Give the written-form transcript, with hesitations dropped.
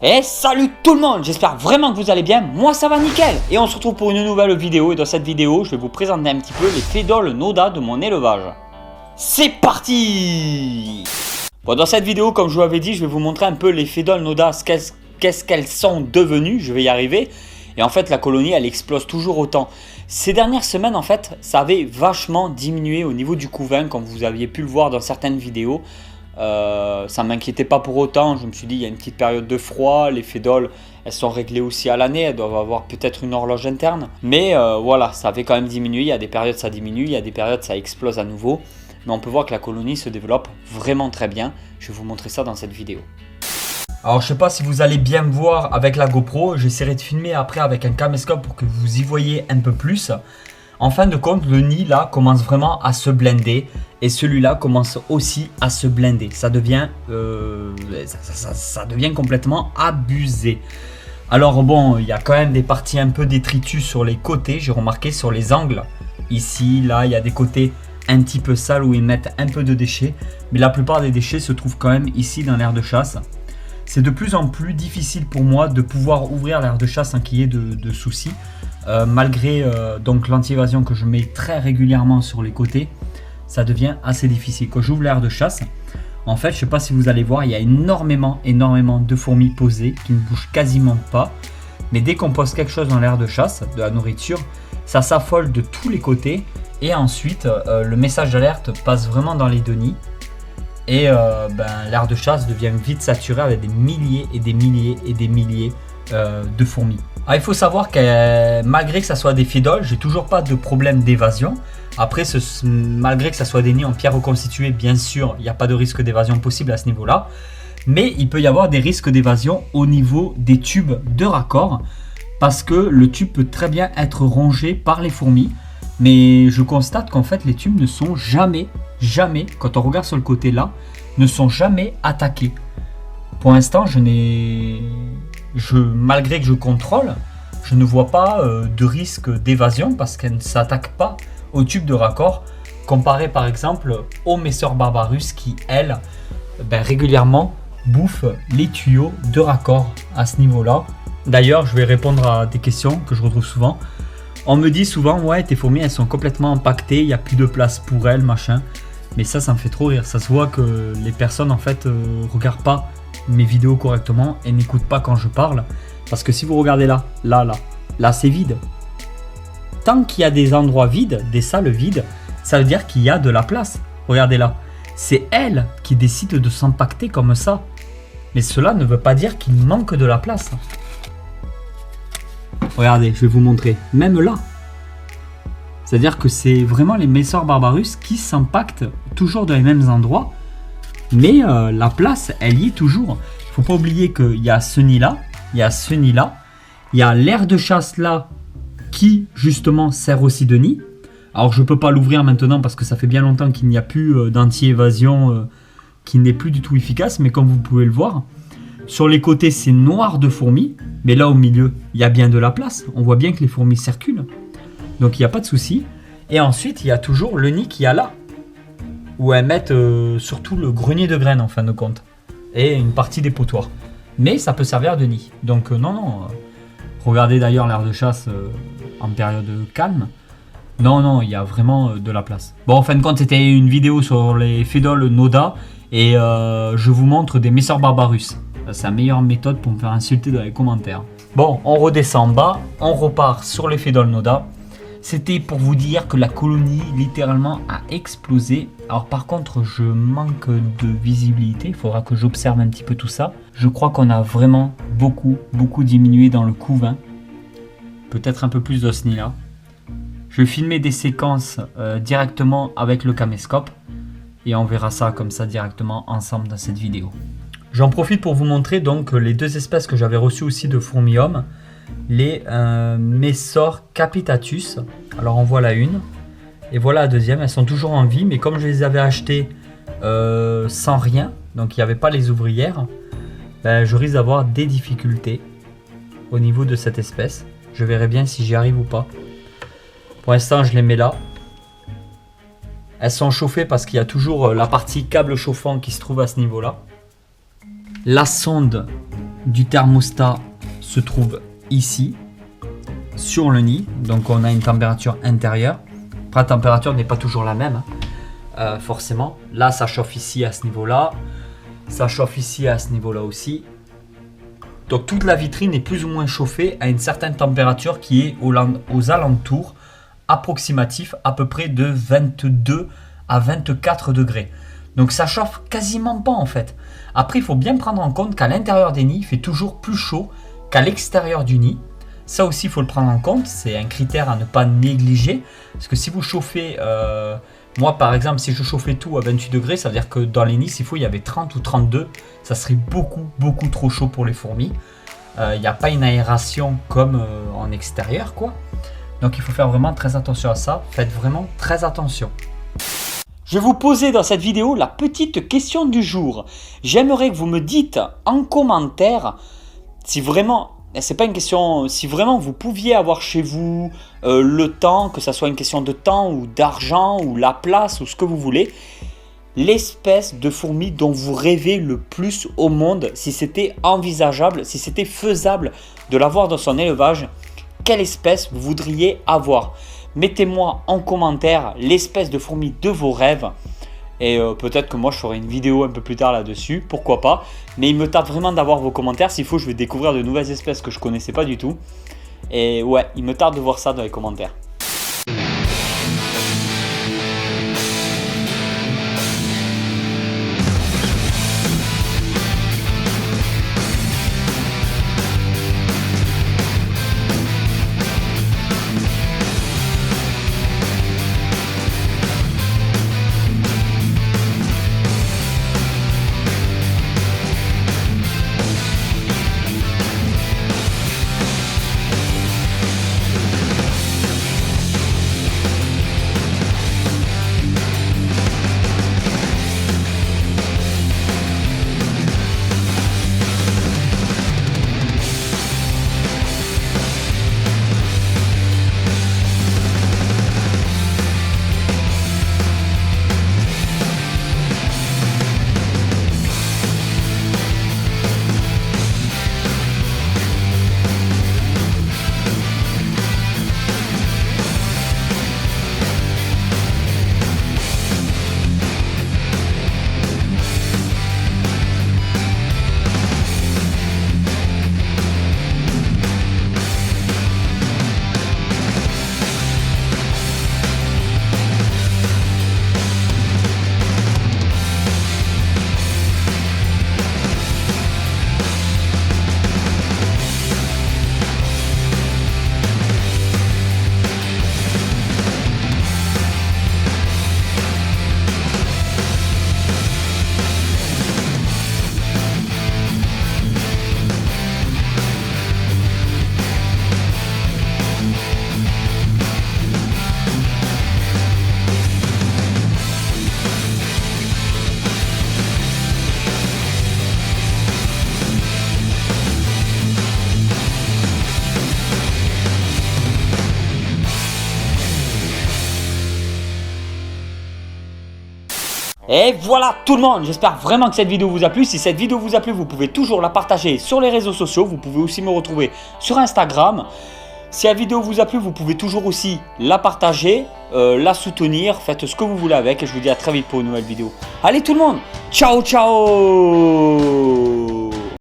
Et salut tout le monde, j'espère vraiment que vous allez bien, moi ça va nickel. Et on se retrouve pour une nouvelle vidéo et dans cette vidéo je vais vous présenter un petit peu les fédoles Noda de mon élevage. C'est parti. Bon, dans cette vidéo comme je vous l'avais dit, je vais vous montrer un peu les fédoles Noda, qu'est-ce qu'elles sont devenues, je vais y arriver. Et en fait la colonie elle explose toujours autant. Ces dernières semaines en fait ça avait vachement diminué au niveau du couvain comme vous aviez pu le voir dans certaines vidéos. Ça ne m'inquiétait pas pour autant, je me suis dit il y a une petite période de froid, les fédoles elles sont réglées aussi à l'année, elles doivent avoir peut-être une horloge interne. Mais voilà, ça avait quand même diminué, il y a des périodes ça diminue, il y a des périodes ça explose à nouveau. Mais on peut voir que la colonie se développe vraiment très bien, je vais vous montrer ça dans cette vidéo. Alors je sais pas si vous allez bien me voir avec la GoPro, j'essaierai de filmer après avec un caméscope pour que vous y voyez un peu plus. En fin de compte, le nid là commence vraiment à se blinder et celui-là commence aussi à se blinder. Ça devient, ça devient complètement abusé. Alors bon, il y a quand même des parties un peu détritus sur les côtés, j'ai remarqué sur les angles. Ici, là, il y a des côtés un petit peu sales où ils mettent un peu de déchets. Mais la plupart des déchets se trouvent quand même ici dans l'aire de chasse. C'est de plus en plus difficile pour moi de pouvoir ouvrir l'aire de chasse sans qu'il y ait de soucis. Malgré donc l'anti-évasion que je mets très régulièrement sur les côtés, ça devient assez difficile. Quand j'ouvre l'aire de chasse, en fait, je ne sais pas si vous allez voir, il y a énormément de fourmis posées qui ne bougent quasiment pas. Mais dès qu'on pose quelque chose dans l'aire de chasse, de la nourriture, ça s'affole de tous les côtés. Et ensuite, le message d'alerte passe vraiment dans les deux nids. Et l'aire de chasse devient vite saturée avec des milliers et des milliers et des milliers de fourmis. Alors, il faut savoir que malgré que ça soit des fédoles, j'ai toujours pas de problème d'évasion. Après, malgré que ça soit des nids en pierre reconstituée, bien sûr, il n'y a pas de risque d'évasion possible à ce niveau-là. Mais il peut y avoir des risques d'évasion au niveau des tubes de raccord. Parce que le tube peut très bien être rongé par les fourmis. Mais je constate qu'en fait, les tubes ne sont jamais, quand on regarde sur le côté là, ne sont jamais attaqués. Pour l'instant, malgré que je contrôle, je ne vois pas de risque d'évasion parce qu'elle ne s'attaque pas au tube de raccord, comparé par exemple aux Messor Barbarus qui, elles, régulièrement bouffent les tuyaux de raccord à ce niveau-là. D'ailleurs, je vais répondre à des questions que je retrouve souvent. On me dit souvent, ouais, tes fourmis, elles sont complètement impactées, il n'y a plus de place pour elles, machin. Mais ça me fait trop rire. Ça se voit que les personnes, en fait, regardent pas mes vidéos correctement et n'écoutent pas quand je parle. Parce que si vous regardez là, c'est vide. Tant qu'il y a des endroits vides, des salles vides, ça veut dire qu'il y a de la place. Regardez là. C'est elles qui décident de s'impacter comme ça. Mais cela ne veut pas dire qu'il manque de la place. Regardez, je vais vous montrer. Même là. C'est-à-dire que c'est vraiment les Messor Barbarus qui s'impactent toujours dans les mêmes endroits. Mais la place, elle y est toujours. Il ne faut pas oublier qu'il y a ce nid-là. Il y a ce nid-là. Il y a l'aire de chasse là qui, justement, sert aussi de nid. Alors, je ne peux pas l'ouvrir maintenant parce que ça fait bien longtemps qu'il n'y a plus d'anti-évasion qui n'est plus du tout efficace. Mais comme vous pouvez le voir, sur les côtés, c'est noir de fourmis. Mais là, au milieu, il y a bien de la place. On voit bien que les fourmis circulent. Donc, il n'y a pas de souci. Et ensuite, il y a toujours le nid qu'il y a là. Où elles mettent surtout le grenier de graines, en fin de compte. Et une partie des potoirs. Mais ça peut servir de nid. Donc, non. Regardez d'ailleurs l'aire de chasse en période calme. Non, il y a vraiment de la place. Bon, en fin de compte, c'était une vidéo sur les fédoles Noda. Et je vous montre des Messor Barbarus. C'est la meilleure méthode pour me faire insulter dans les commentaires. Bon, on redescend en bas, on repart sur les fédoles Noda. C'était pour vous dire que la colonie littéralement a explosé. Alors par contre, je manque de visibilité. Il faudra que j'observe un petit peu tout ça. Je crois qu'on a vraiment beaucoup diminué dans le couvain. Peut-être un peu plus de ce nid-là. Je vais filmer des séquences directement avec le caméscope. Et on verra ça comme ça directement ensemble dans cette vidéo. J'en profite pour vous montrer donc les deux espèces que j'avais reçues aussi de fourmi-hommes. Les Messor capitatus. Alors on voit la une. Et voilà la deuxième. Elles sont toujours en vie. Mais comme je les avais achetées sans rien, donc il n'y avait pas les ouvrières, je risque d'avoir des difficultés au niveau de cette espèce. Je verrai bien si j'y arrive ou pas. Pour l'instant, je les mets là. Elles sont chauffées parce qu'il y a toujours la partie câble chauffant qui se trouve à ce niveau-là. La sonde du thermostat se trouve ici, sur le nid. Donc on a une température intérieure. Après, la température n'est pas toujours la même, forcément. Là, ça chauffe ici à ce niveau-là. Ça chauffe ici à ce niveau-là aussi. Donc toute la vitrine est plus ou moins chauffée à une certaine température qui est aux alentours approximatifs à peu près de 22 à 24 degrés. Donc ça chauffe quasiment pas en fait. Après, il faut bien prendre en compte qu'à l'intérieur des nids, il fait toujours plus chaud qu'à l'extérieur du nid. Ça aussi, il faut le prendre en compte. C'est un critère à ne pas négliger. Parce que si vous chauffez, moi par exemple, si je chauffais tout à 28 degrés, ça veut dire que dans les nids, s'il faut, il y avait 30 ou 32. Ça serait beaucoup trop chaud pour les fourmis. Il n'y a pas une aération comme en extérieur, quoi. Donc il faut faire vraiment très attention à ça. Faites vraiment très attention. Je vais vous poser dans cette vidéo la petite question du jour. J'aimerais que vous me dites en commentaire si vraiment, c'est pas une question, si vraiment vous pouviez avoir chez vous le temps, que ça soit une question de temps ou d'argent ou la place ou ce que vous voulez, l'espèce de fourmi dont vous rêvez le plus au monde, si c'était envisageable, si c'était faisable de l'avoir dans son élevage, quelle espèce vous voudriez avoir? Mettez-moi en commentaire l'espèce de fourmi de vos rêves. Et peut-être que moi je ferai une vidéo un peu plus tard là-dessus, pourquoi pas. Mais il me tarde vraiment d'avoir vos commentaires. S'il faut, je vais découvrir de nouvelles espèces que je connaissais pas du tout. Et ouais, il me tarde de voir ça dans les commentaires. Et voilà tout le monde, j'espère vraiment que cette vidéo vous a plu. Si cette vidéo vous a plu, vous pouvez toujours la partager sur les réseaux sociaux. Vous pouvez aussi me retrouver sur Instagram. Si la vidéo vous a plu, vous pouvez toujours aussi la partager, la soutenir. Faites ce que vous voulez avec et je vous dis à très vite pour une nouvelle vidéo. Allez tout le monde, ciao ciao.